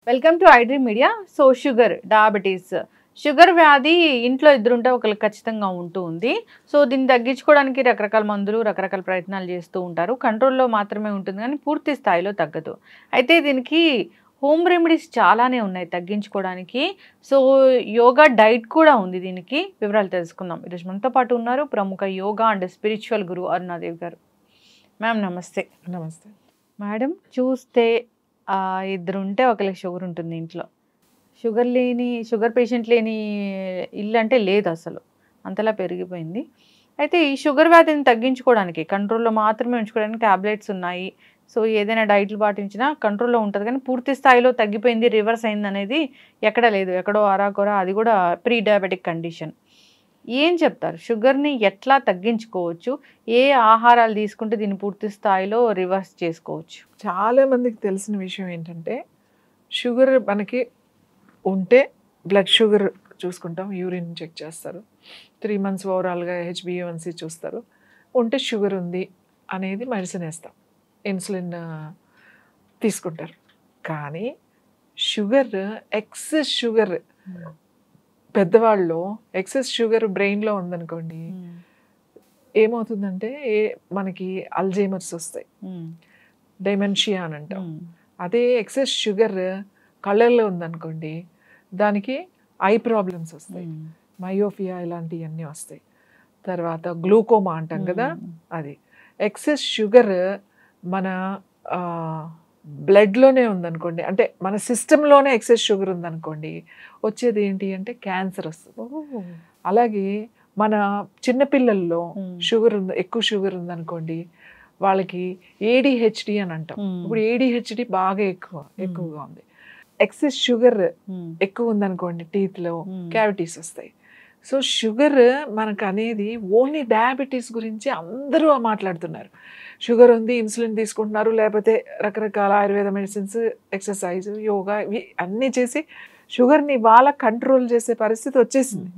Welcome to iDream media. So sugar, diabetes, sugar వ్యాధి ఇంట్లో ఇద్దరుంటే ఒకరికి ఖచ్చితంగా ఉంటూ ఉంది. సో దీన్ని తగ్గించుకోవడానికి రకరకాల మందులు, రకరకాల ప్రయత్నాలు చేస్తూ ఉంటారు. కంట్రోల్లో మాత్రమే ఉంటుంది కానీ పూర్తి స్థాయిలో తగ్గదు. అయితే దీనికి హోమ్ రెమెడీస్ చాలానే ఉన్నాయి తగ్గించుకోవడానికి. సో యోగా డైట్ కూడా ఉంది. దీనికి వివరాలు తెలుసుకుందాం. ఈరోజు మనతో పాటు ఉన్నారు ప్రముఖ యోగా అండ్ స్పిరిచువల్ గురువు అరుణాదేవి గారు. మ్యామ్ నమస్తే. నమస్తే మేడం, చూస్తే ఇద్దరుంటే ఒకరికి షుగర్ ఉంటుంది ఇంట్లో. షుగర్ పేషెంట్ లేని ఇల్లు అంటే లేదు అసలు, అంతలా పెరిగిపోయింది. అయితే ఈ షుగర్ వ్యాధిని తగ్గించుకోవడానికి కంట్రోల్లో మాత్రమే ఉంచుకోవడానికి ట్యాబ్లెట్స్ ఉన్నాయి. సో ఏదైనా డైట్లు పాటించినా కంట్రోల్లో ఉంటుంది, కానీ పూర్తి స్థాయిలో తగ్గిపోయింది, రివర్స్ అయింది అనేది ఎక్కడ లేదు. ఎక్కడో అరాకొర, అది కూడా ప్రీ డయాబెటిక్ కండిషన్. ఏం చెప్తారు? షుగర్ని ఎట్లా తగ్గించుకోవచ్చు? ఏ ఆహారాలు తీసుకుంటే దీన్ని పూర్తి స్థాయిలో రివర్స్ చేసుకోవచ్చు? చాలా మందికి తెలిసిన విషయం ఏంటంటే, షుగర్ మనకి ఉంటే బ్లడ్ షుగర్ చూసుకుంటాం, యూరిన్ చెక్ చేస్తారు, 3 months ఓవరాల్గా HbA1c చూస్తారు. ఉంటే షుగర్ ఉంది అనేది మెడిసిన్ వేస్తాం, ఇన్సులిన్ తీసుకుంటారు. కానీ షుగర్, ఎక్సెస్ షుగర్, పెద్దవాళ్ళు ఎక్సెస్ షుగర్ బ్రెయిన్లో ఉందనుకోండి, ఏమవుతుందంటే మనకి అల్జైమర్స్ వస్తాయి, డైమెన్షియా అని అంటాం. అదే ఎక్సెస్ షుగర్ కళ్ళల్లో ఉందనుకోండి, దానికి ఐ ప్రాబ్లమ్స్ వస్తాయి, మయోపియా ఇలాంటివన్నీ వస్తాయి. తర్వాత గ్లూకోమా అంటాం కదా, అది. ఎక్సెస్ షుగర్ మన బ్లడ్లోనే ఉందనుకోండి, అంటే మన సిస్టంలోనే ఎక్సెస్ షుగర్ ఉందనుకోండి, వచ్చేది ఏంటి అంటే క్యాన్సర్ వస్తుంది. అలాగే మన చిన్నపిల్లల్లో ఎక్కువ షుగర్ ఉందనుకోండి, వాళ్ళకి ADHD అని అంటాం. ఇప్పుడు ADHD బాగా ఎక్కువగా ఉంది. ఎక్సెస్ షుగర్ ఎక్కువ ఉందనుకోండి, టీత్లో క్యావిటీస్ వస్తాయి. సో షుగర్ మనకు అనేది ఓన్లీ డయాబెటీస్ గురించి అందరూ మాట్లాడుతున్నారు. షుగర్ ఉంది, ఇన్సులిన్ తీసుకుంటున్నారు, లేకపోతే రకరకాల ఆయుర్వేద మెడిసిన్స్, ఎక్సర్సైజ్, యోగా, ఇవి అన్నీ చేసి షుగర్ని ఇవాళ కంట్రోల్ చేసే పరిస్థితి వచ్చేసింది.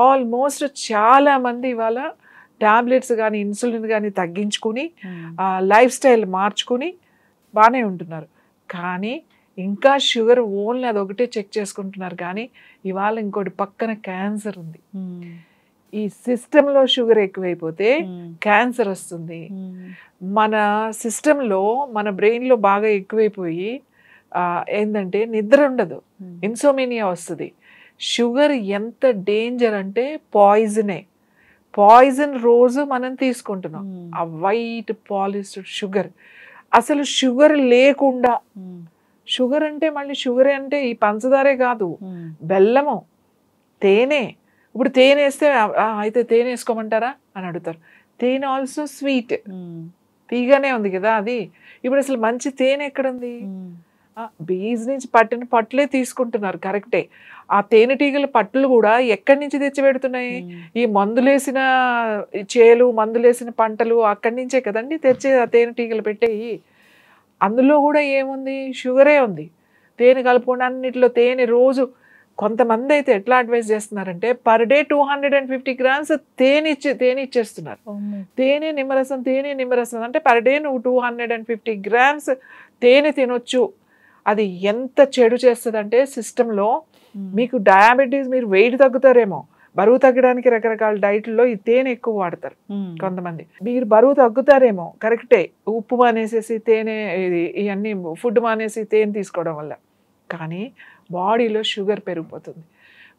ఆల్మోస్ట్ చాలామంది ఇవాళ టాబ్లెట్స్ కానీ ఇన్సులిన్ కానీ తగ్గించుకుని లైఫ్ స్టైల్ మార్చుకుని బాగానే ఉంటున్నారు. కానీ ఇంకా షుగర్ ఓన్లీ అదొకటే చెక్ చేసుకుంటున్నారు. కానీ ఇవాళ ఇంకోటి పక్కన క్యాన్సర్ ఉంది. ఈ సిస్టంలో షుగర్ ఎక్కువైపోతే క్యాన్సర్ వస్తుంది. మన సిస్టంలో, మన బ్రెయిన్లో బాగా ఎక్కువైపోయి ఏంటంటే నిద్ర ఉండదు, ఇన్సోమేనియా వస్తుంది. షుగర్ ఎంత డేంజర్ అంటే పాయిజన్ రోజు మనం తీసుకుంటున్నాం, ఆ వైట్ పాలిష్డ్ షుగర్. అసలు షుగర్ లేకుండా, షుగర్ అంటే మళ్ళీ షుగర్ అంటే ఈ పంచదారే కాదు, బెల్లము, తేనె. ఇప్పుడు తేనె వేస్తే అయితే తేనె వేసుకోమంటారా అని అడుగుతారు. తేనె ఆల్సో స్వీట్, తీగానే ఉంది కదా అది. ఇప్పుడు అసలు మంచి తేనె ఎక్కడుంది? బీజ్ నుంచి పట్టిన పట్లే తీసుకుంటున్నారు, కరెక్టే. ఆ తేనెటీగల పట్టులు కూడా ఎక్కడి నుంచి తెచ్చి పెడుతున్నాయి? ఈ మందులేసిన చేలు, మందులేసిన పంటలు, అక్కడి నుంచే కదండి తెచ్చి ఆ తేనెటీగలు పెట్టేయి. అందులో కూడా ఏముంది? షుగరే ఉంది. తేనె కలుపుకుండా అన్నిటిలో తేనె రోజు. కొంతమంది అయితే ఎట్లా అడ్వైజ్ చేస్తున్నారంటే, పర్ డే 250 grams తేనె ఇచ్చేస్తున్నారు. తేనె నిమ్మరసం అంటే పర్ డే నువ్వు 250 grams తేనె తినొచ్చు. అది ఎంత చెడు చేస్తుంది అంటే సిస్టంలో. మీకు డయాబెటీస్, మీరు వెయిట్ తగ్గుతారేమో, బరువు తగ్గడానికి రకరకాల డైట్లో ఈ తేనె ఎక్కువ వాడతారు కొంతమంది. మీరు బరువు తగ్గుతారేమో, కరెక్టే, ఉప్పు మానేసేసి తేనె, ఇవన్నీ ఫుడ్ మానేసి తేనె తీసుకోవడం వల్ల. కానీ బాడీలో షుగర్ పెరిగిపోతుంది.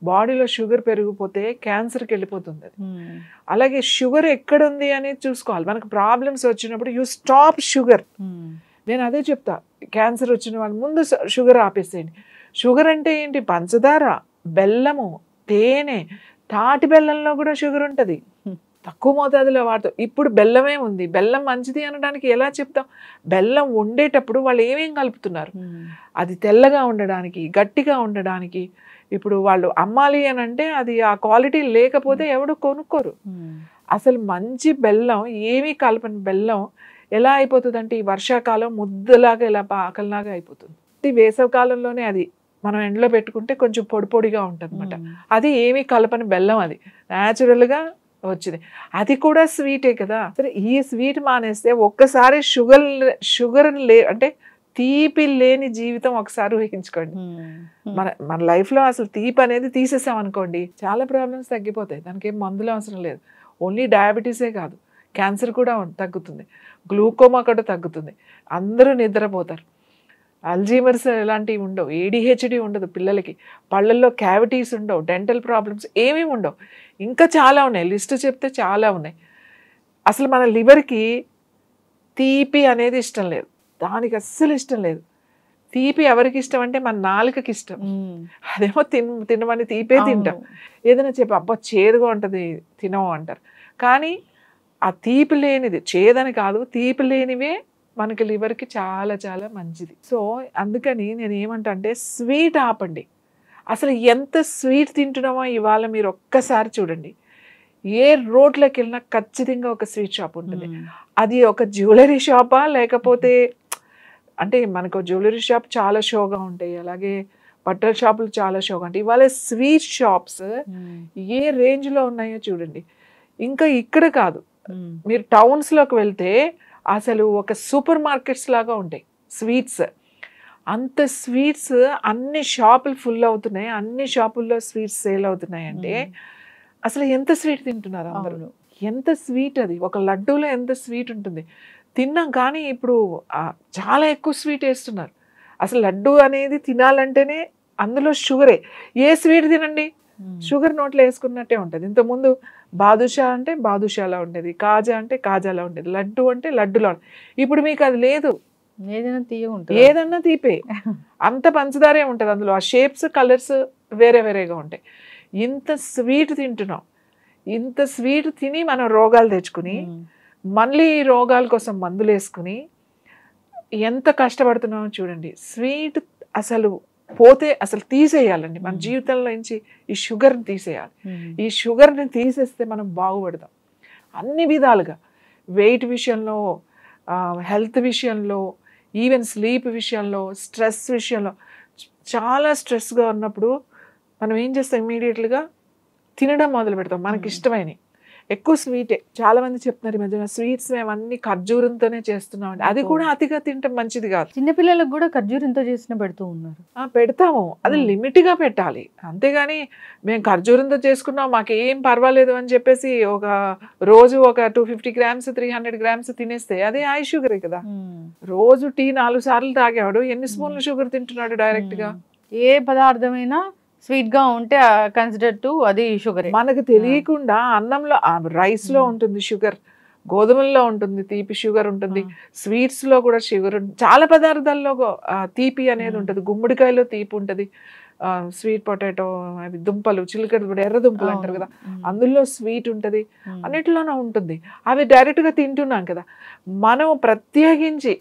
బాడీలో షుగర్ పెరిగిపోతే క్యాన్సర్కి వెళ్ళిపోతుంది అది. అలాగే షుగర్ ఎక్కడుంది అనేది చూసుకోవాలి. మనకు ప్రాబ్లమ్స్ వచ్చినప్పుడు యూ స్టాప్ షుగర్. నేను అదే చెప్తా, క్యాన్సర్ వచ్చిన వాళ్ళు ముందు షుగర్ ఆపేసేయండి. షుగర్ అంటే ఏంటి? పంచదార, బెల్లము, తేనె, తాటి బెల్లంలో కూడా షుగర్ ఉంటుంది, తక్కువ మోతాదులో వాడతాం. ఇప్పుడు బెల్లమే ఉంది. బెల్లం మంచిది అనడానికి ఎలా చెప్తాం? బెల్లం వండేటప్పుడు వాళ్ళు ఏమేం కలుపుతున్నారు? అది తెల్లగా ఉండడానికి, గట్టిగా ఉండడానికి. ఇప్పుడు వాళ్ళు అమ్మాలి అని అంటే అది ఆ క్వాలిటీ లేకపోతే ఎవడు కొనుక్కోరు. అసలు మంచి బెల్లం, ఏమీ కలపని బెల్లం ఎలా అయిపోతుంది అంటే, ఈ వర్షాకాలం ముద్దలాగా, ఇలా పాకల్లాగా అయిపోతుంది. వేసవి కాలంలోనే అది మనం ఎండలో పెట్టుకుంటే కొంచెం పొడి పొడిగా ఉంటుంది అనమాట. అది ఏమీ కలపని బెల్లం, అది న్యాచురల్గా వచ్చింది. అది కూడా స్వీటే కదా. సరే, ఈ స్వీట్ మానేస్తే ఒక్కసారి షుగర్ అంటే తీపి లేని జీవితం ఒకసారి ఊహించుకోండి. మన లైఫ్లో అసలు తీపి అనేది తీసేసాం అనుకోండి, చాలా ప్రాబ్లమ్స్ తగ్గిపోతాయి. దానికి ఏం మందులు అవసరం లేదు. ఓన్లీ డయాబెటీసే కాదు, క్యాన్సర్ కూడా తగ్గుతుంది, గ్లూకోమా కూడా తగ్గుతుంది, అందరూ నిద్రపోతారు, అల్జీమర్స్ ఇలాంటివి ఉండవు, ఏడిహెచ్డి ఉండదు పిల్లలకి, పళ్ళల్లో క్యావిటీస్ ఉండవు, డెంటల్ ప్రాబ్లమ్స్ ఏమీ ఉండవు. ఇంకా చాలా ఉన్నాయి, లిస్ట్ చెప్తే చాలా ఉన్నాయి. అసలు మన లివర్కి తీపి అనేది ఇష్టం లేదు, దానికి అస్సలు ఇష్టం లేదు. తీపి ఎవరికి ఇష్టం అంటే మన నాలుకకి ఇష్టం. అదేమో తినమని తీపే తింటాం. ఏదైనా చెప్పి అబ్బా చేదుగా ఉంటుంది తినవు అంటారు. కానీ ఆ తీపి లేనిది, చేదని కాదు, తీపి లేనివే మనకి లివర్కి చాలా చాలా మంచిది. సో అందుకని నేను ఏమంటా అంటే స్వీట్ ఆపండి. అసలు ఎంత స్వీట్ తింటున్నామో ఇవాళ మీరు ఒక్కసారి చూడండి. ఏ రోడ్లోకి వెళ్ళినా ఖచ్చితంగా ఒక స్వీట్ షాప్ ఉంటుంది. అది ఒక జ్యువెలరీ షాపా లేకపోతే, అంటే మనకు జ్యువెలరీ షాప్ చాలా షోగా ఉంటాయి, అలాగే బట్టల షాపులు చాలా షోగా ఉంటాయి. ఇవాళ స్వీట్ షాప్స్ ఏ రేంజ్లో ఉన్నాయో చూడండి. ఇంకా ఇక్కడ కాదు, మీరు టౌన్స్లోకి వెళ్తే అసలు ఒక సూపర్ మార్కెట్స్ లాగా ఉంటాయి స్వీట్స్. అంత స్వీట్స్ అన్ని షాపులు ఫుల్ అవుతున్నాయి, అన్ని షాపుల్లో స్వీట్స్ సేల్ అవుతున్నాయి. అంటే అసలు ఎంత స్వీట్ తింటున్నారు అందరూ, ఎంత స్వీట్ అది. ఒక లడ్డూలో ఎంత స్వీట్ ఉంటుంది తిన్నాం. కానీ ఇప్పుడు చాలా ఎక్కువ స్వీట్ వేస్తున్నారు. అసలు లడ్డు అనేది తినాలంటేనే అందులో షుగరే. ఏ స్వీట్ తినండి షుగర్ నోట్లో వేసుకున్నట్టే ఉంటుంది. ఇంతకుముందు బాదుషా అంటే బాదుషాలా ఉండేది, కాజా అంటే కాజాలా ఉండేది, లడ్డు అంటే లడ్డులా ఉండేది. ఇప్పుడు మీకు అది లేదు, ఏదన్నా తీపే, అంత పంచదారే ఉంటుంది అందులో. ఆ షేప్స్ కలర్స్ వేరే వేరేగా ఉంటాయి. ఇంత స్వీట్ తింటున్నాం, ఇంత స్వీట్ తిని మనం రోగాలు తెచ్చుకుని మళ్ళీ రోగాల కోసం మందులు వేసుకుని ఎంత కష్టపడుతున్నామో చూడండి. స్వీట్ అసలు పోతే అసలు తీసేయాలండి మన జీవితంలో నుంచి. ఈ షుగర్ని తీసేయాలి. ఈ షుగర్ని తీసేస్తే మనం బాగుపడతాం అన్ని విధాలుగా. వెయిట్ విషయంలో, హెల్త్ విషయంలో, ఈవెన్ స్లీప్ విషయంలో, స్ట్రెస్ విషయంలో. చాలా స్ట్రెస్గా ఉన్నప్పుడు మనం ఏం చేస్తాం, ఇమీడియట్గా తినడం మొదలు పెడతాం మనకి ఇష్టమైనవి. ఎక్కువ స్వీటే. చాలా మంది చెప్తున్నారు ఈ మధ్యన స్వీట్స్ మేము అన్ని ఖర్జూరంతోనే చేస్తున్నాం అంటే, అది కూడా అతిగా తింటాం మంచిది కాదు. చిన్నపిల్లలకు కూడా ఖర్జూరంతో చేసిన పెడుతూ ఉన్నారు. పెడతాము, అది లిమిట్గా పెట్టాలి. అంతేగాని మేము ఖర్జూరంతో చేసుకున్నాం మాకేం పర్వాలేదు అని చెప్పేసి ఒక రోజు ఒక 250 grams 300 grams తినేస్తే అది హై షుగరే కదా. రోజు టీ 4 సార్లు తాగేవాడు ఎన్ని స్పూన్ల షుగర్ తింటున్నాడు డైరెక్ట్గా. ఏ పదార్థమైనా స్వీట్ గా ఉంటే కన్సిడర్ టు అది షుగర్. మనకు తెలియకుండా అన్నంలో, రైస్ లో ఉంటుంది షుగర్, గోధుమల్లో ఉంటుంది తీపి షుగర్ ఉంటుంది, స్వీట్స్ లో కూడా షుగర్ ఉంటుంది, చాలా పదార్థాల్లో తీపి అనేది ఉంటుంది. గుమ్మడికాయలో తీపి ఉంటుంది, స్వీట్ పొటాటో, అవి దుంపలు, చిలకడ ఎర్ర దుంపలు అంటారు కదా, అందులో స్వీట్ ఉంటుంది, అన్నిటిలోనూ ఉంటుంది. అవి డైరెక్ట్ గా తింటున్నాం కదా. మనం ప్రత్యేకించి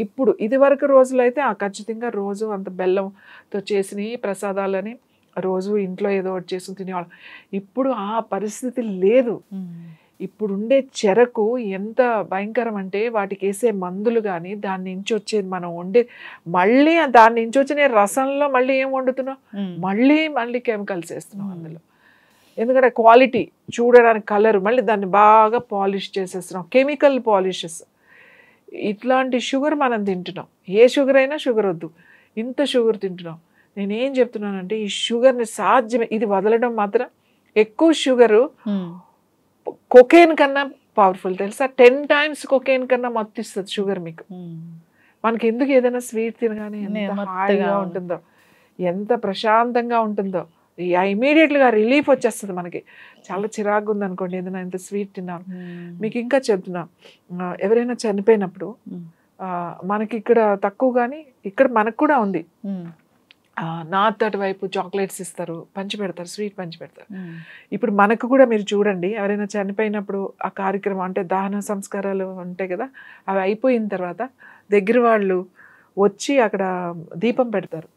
ఇప్పుడు ఇది వరకు రోజులు అయితే ఖచ్చితంగా రోజు అంత బెల్లంతో చేసిన ప్రసాదాలని రోజు ఇంట్లో ఏదో ఒకటి చేసుకుని తినేవాళ్ళం. ఇప్పుడు ఆ పరిస్థితి లేదు. ఇప్పుడుండే చెరకు ఎంత భయంకరం అంటే వాటికి వేసే మందులు కానీ, దాని నుంచి వచ్చేది మనం వండే, మళ్ళీ దాని నుంచి వచ్చిన రసంలో మళ్ళీ ఏం వండుతున్నాం, మళ్ళీ కెమికల్స్ వేస్తున్నాం అందులో. ఎందుకంటే క్వాలిటీ చూడడానికి, కలర్, మళ్ళీ దాన్ని బాగా పాలిష్ చేసేస్తున్నాం, కెమికల్ పాలిషెస్. ఇట్లాంటి షుగర్ మనం తింటున్నాం. ఏ షుగర్ అయినా షుగర్ వద్దు, ఇంత షుగర్ తింటున్నాం. నేనేం చెప్తున్నానంటే ఈ షుగర్ని సాధ్యమే, ఇది వదలడం మాత్రం. ఎక్కువ షుగరు కొకేన్ కన్నా పవర్ఫుల్ తెలుసా, 10 times కొకేన్ కన్నా మత్తిస్తుంది షుగర్ మీకు. మనకి ఎందుకు ఏదైనా స్వీట్ తినగానే ఎంత హాయిగా ఉంటుందో, ఎంత ప్రశాంతంగా ఉంటుందో, ఇమీడియట్గా రిలీఫ్ వచ్చేస్తుంది మనకి. చాలా చిరాకు ఉంది అనుకోండి ఏదైనా ఇంత స్వీట్ తిన్నాను. మీకు ఇంకా చెప్తున్నా, ఎవరైనా చనిపోయినప్పుడు మనకి ఇక్కడ తక్కువ కానీ ఇక్కడ మనకు కూడా ఉంది. నార్త్ అటువైపు చాక్లెట్స్ ఇస్తారు, పంచి పెడతారు, స్వీట్ పంచి పెడతారు. ఇప్పుడు మనకు కూడా మీరు చూడండి, ఎవరైనా చనిపోయినప్పుడు ఆ కార్యక్రమం అంటే దహన సంస్కారాలు ఉంటాయి కదా, అవి అయిపోయిన తర్వాత దగ్గర వాళ్ళు వచ్చి అక్కడ దీపం పెడతారు.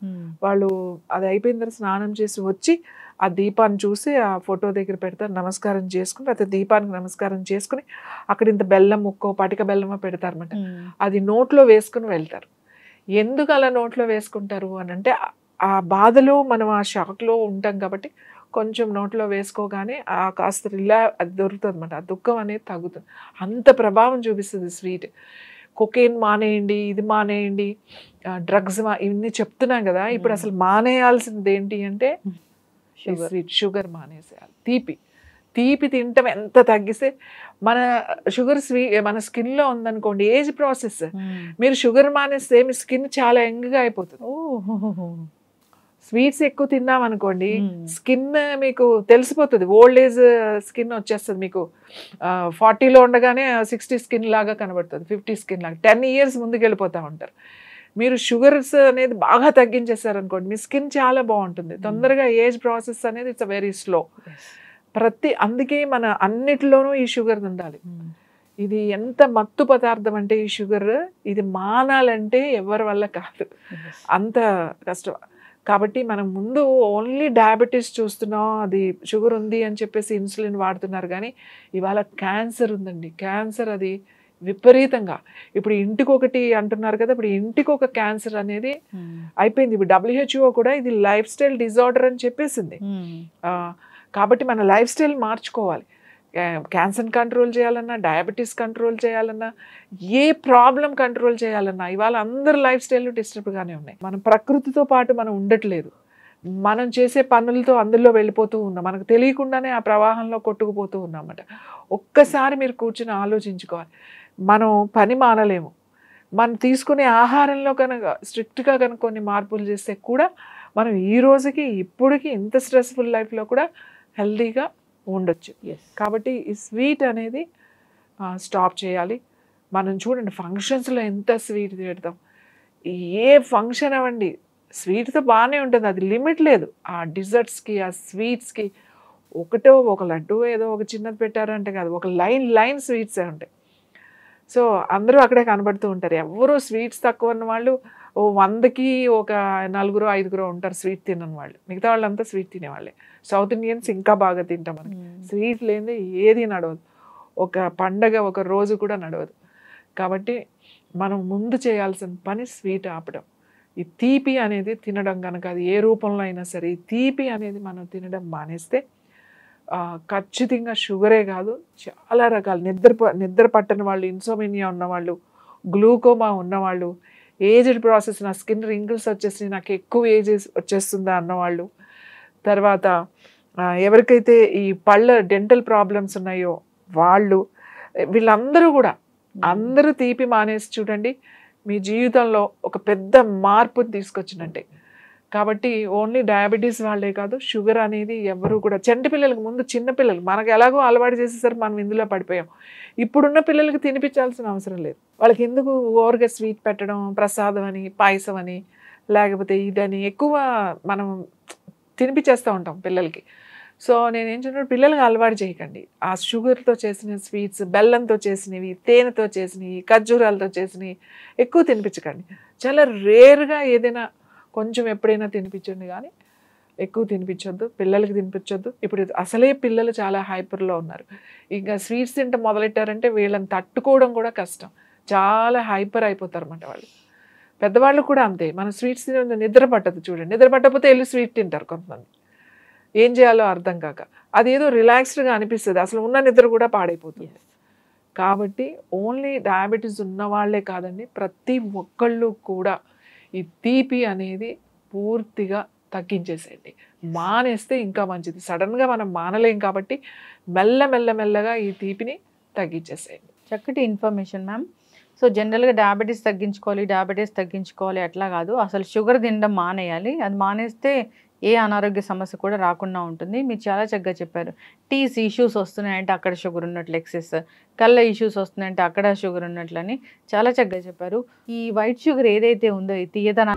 వాళ్ళు అది అయిపోయిన తర్వాత స్నానం చేసి వచ్చి ఆ దీపాన్ని చూసి ఆ ఫోటో దగ్గర పెడతారు, నమస్కారం చేసుకుని, అయితే దీపానికి నమస్కారం చేసుకుని అక్కడ ఇంత బెల్లం ముక్కో పటిక బెల్లమో పెడతారన్నమాట. అది నోట్లో వేసుకుని వెళ్తారు. ఎందుకు అలా నోట్లో వేసుకుంటారు అని అంటే, ఆ బాధలో మనం ఆ షాక్లో ఉంటాం కాబట్టి కొంచెం నోట్లో వేసుకోగానే కాస్త అది దొరుకుతుంది అనమాట, ఆ దుఃఖం అనేది తగ్గుతుంది. అంత ప్రభావం చూపిస్తుంది స్వీట్. కొకేన్ మానేయండి, ఇది మానేయండి, డ్రగ్స్ ఇవన్నీ చెప్తున్నాం కదా. ఇప్పుడు అసలు మానేయాల్సింది ఏంటి అంటే స్వీట్, షుగర్ మానేసేయాలి. తీపి తింటాం ఎంత తగ్గిస్తే మన షుగర్ మన స్కిన్లో ఉందనుకోండి, ఏజ్ ప్రాసెస్. మీరు షుగర్ మానేస్తే మీ స్కిన్ చాలా యంగ్గా అయిపోతుంది. స్వీట్స్ ఎక్కువ తిన్నాం అనుకోండి, స్కిన్ మీకు తెలిసిపోతుంది, ఓల్డ్ ఏజ్ స్కిన్ వచ్చేస్తుంది. మీకు 40లో ఉండగానే 60 స్కిన్ లాగా కనబడుతుంది, 50 స్కిన్ లాగా. 10 years ముందుకు వెళ్ళిపోతూ ఉంటారు. మీరు షుగర్స్ అనేది బాగా తగ్గించేశారు అనుకోండి, మీ స్కిన్ చాలా బాగుంటుంది. తొందరగా ఏజ్ ప్రాసెస్ అనేది ఇట్స్ వెరీ స్లో. అందుకే మన అన్నిటిలోనూ ఈ షుగర్ ఉండాలి. ఇది ఎంత మత్తు పదార్థం అంటే ఈ షుగర్, ఇది మానాలంటే ఎవరి వల్ల కాదు, అంత కష్టం. కాబట్టి మనం ముందు ఓన్లీ డయాబెటీస్ చూస్తున్నాం, అది షుగర్ ఉంది అని చెప్పేసి ఇన్సులిన్ వాడుతున్నారు. కానీ ఇవాళ క్యాన్సర్ ఉందండి. క్యాన్సర్ అది విపరీతంగా ఇప్పుడు ఇంటికొకటి అంటున్నారు కదా, ఇప్పుడు ఇంటికొక క్యాన్సర్ అనేది అయిపోయింది. ఇప్పుడు WHO కూడా ఇది లైఫ్ స్టైల్ డిజార్డర్ అని చెప్పేసింది. కాబట్టి మన లైఫ్ స్టైల్ మార్చుకోవాలి. క్యాన్సర్ కంట్రోల్ చేయాలన్నా, డయాబెటీస్ కంట్రోల్ చేయాలన్నా, ఏ ప్రాబ్లం కంట్రోల్ చేయాలన్నా ఇవాళ అందరు లైఫ్ స్టైల్ డిస్టర్బ్గానే ఉన్నాయి. మనం ప్రకృతితో పాటు మనం ఉండట్లేదు. మనం చేసే పనులతో అందులో వెళ్ళిపోతూ ఉన్నాం, మనకు తెలియకుండానే ఆ ప్రవాహంలో కొట్టుకుపోతూ ఉన్నామన్నమాట. ఒక్కసారి మీరు కూర్చుని ఆలోచించుకోవాలి. మనం పని మానలేము, మనం తీసుకునే ఆహారంలో కనుక స్ట్రిక్ట్గా కనుక కొన్ని మార్పులు చేస్తే కూడా మనం ఈ రోజుకి ఇప్పటికి ఇంత స్ట్రెస్ఫుల్ లైఫ్లో కూడా హెల్తీగా ఉండొచ్చు. కాబట్టి ఈ స్వీట్ అనేది స్టాప్ చేయాలి. మనం చూడండి ఫంక్షన్స్లో ఎంత స్వీట్ తిడతాం. ఏ ఫంక్షన్ అవ్వండి స్వీట్తో బాగానే ఉంటుంది, అది లిమిట్ లేదు. ఆ డిజర్ట్స్కి, ఆ స్వీట్స్కి ఒక లడ్డు ఏదో ఒక చిన్నది పెట్టారంటే కాదు, ఒక లైన్ స్వీట్సే ఉంటాయి. సో అందరూ అక్కడే కనబడుతూ ఉంటారు. ఎవరు స్వీట్స్ తక్కువ ఉన్న వాళ్ళు 100కి ఒక 4-5 ఉంటారు స్వీట్ తినని వాళ్ళు. మిగతా వాళ్ళంతా స్వీట్ తినేవాళ్ళే. సౌత్ ఇండియన్స్ ఇంకా బాగా తింటాం. మనకి స్వీట్ లేనిదే ఏది నడవదు, ఒక పండగ ఒక రోజు కూడా నడవదు. కాబట్టి మనం ముందు చేయాల్సిన పని స్వీట్ ఆపడం. ఈ తీపి అనేది తినడం కనుక అది ఏ రూపంలో అయినా సరే, ఈ తీపి అనేది మనం తినడం మానేస్తే ఖచ్చితంగా షుగరే కాదు, చాలా రకాలు నిద్ర పట్టని వాళ్ళు, ఇన్సోమినియా ఉన్నవాళ్ళు, గ్లూకోమా ఉన్నవాళ్ళు, ఏజ్డ్ ప్రాసెస్, నా స్కిన్ రింకిల్స్ వచ్చేసి నాకు ఎక్కువ ఏజ్ వచ్చేస్తుందా అన్నవాళ్ళు, తర్వాత ఎవరికైతే ఈ పళ్ళ డెంటల్ ప్రాబ్లమ్స్ ఉన్నాయో వాళ్ళు, వీళ్ళందరూ కూడా అందరూ తీపి మానేసి చూడండి, మీ జీవితంలో ఒక పెద్ద మార్పుని తీసుకొచ్చినట్టే. కాబట్టి ఓన్లీ డయాబెటీస్ వాళ్ళే కాదు, షుగర్ అనేది ఎవరు కూడా, చంటి పిల్లలకు ముందు చిన్న పిల్లలు మనకు ఎలాగో అలవాటు చేసేసరికి మనం ఇందులో పడిపోయాం. ఇప్పుడున్న పిల్లలకి తినిపించాల్సిన అవసరం లేదు. వాళ్ళకి ఎందుకు ఓవర్గా స్వీట్ పెట్టడం, ప్రసాదం అని, పాయసం అని, లేకపోతే ఇదని ఎక్కువ మనం తినిపించేస్తూ ఉంటాం పిల్లలకి. సో నేనేం చెప్తున్నాను, పిల్లలకి అలవాటు చేయకండి. ఆ షుగర్తో చేసిన స్వీట్స్, బెల్లంతో చేసినవి, తేనెతో చేసినవి, ఖర్జూరాలతో చేసినవి ఎక్కువ తినిపించకండి. చాలా రేర్గా ఏదైనా కొంచెం ఎప్పుడైనా తినిపించండి, కానీ ఎక్కువ తినిపించొద్దు, పిల్లలకి తినిపించొద్దు. ఇప్పుడు అసలే పిల్లలు చాలా హైపర్లో ఉన్నారు. ఇంకా స్వీట్స్ తింటే మొదలెట్టారంటే వీళ్ళని తట్టుకోవడం కూడా కష్టం, చాలా హైపర్ అయిపోతారు అన్నమాట వాళ్ళు. పెద్దవాళ్ళు కూడా అంతే. మనం స్వీట్స్ తినే నిద్ర పట్టదు చూడండి, నిద్ర పట్టకపోతే వెళ్ళి స్వీట్ తింటారు కొంతమంది, ఏం చేయాలో అర్థం కాక. అదేదో రిలాక్స్డ్గా అనిపిస్తుంది, అసలు ఉన్న నిద్ర కూడా పాడైపోతుంది. కాబట్టి ఓన్లీ డయాబెటీస్ ఉన్న వాళ్ళే కాదండి, ప్రతి ఒక్కళ్ళు కూడా ఈ తీపి అనేది పూర్తిగా తగ్గించేసేయండి. మానేస్తే ఇంకా మంచిది. సడన్గా మనం మానలేం కాబట్టి మెల్లగా ఈ తీపిని తగ్గించేసేయండి. చక్కటి ఇన్ఫర్మేషన్ మ్యామ్. సో జనరల్గా డయాబెటీస్ తగ్గించుకోవాలి అట్లా కాదు, అసలు షుగర్ తినడం మానేయాలి. అది మానేస్తే ఏ అనారోగ్య సమస్య కూడా రాకుండా ఉంటుంది. మీరు చాలా చక్కగా చెప్పారు. టీస్ ఇష్యూస్ వస్తున్నాయంటే అక్కడ షుగర్ ఉన్నట్లు ఎక్సెస్, కళ్ళ ఇష్యూస్ వస్తున్నాయంటే అక్కడ షుగర్ ఉన్నట్లని చాలా చక్కగా చెప్పారు. ఈ వైట్ షుగర్ ఏదైతే ఉందో ఈ తీయదన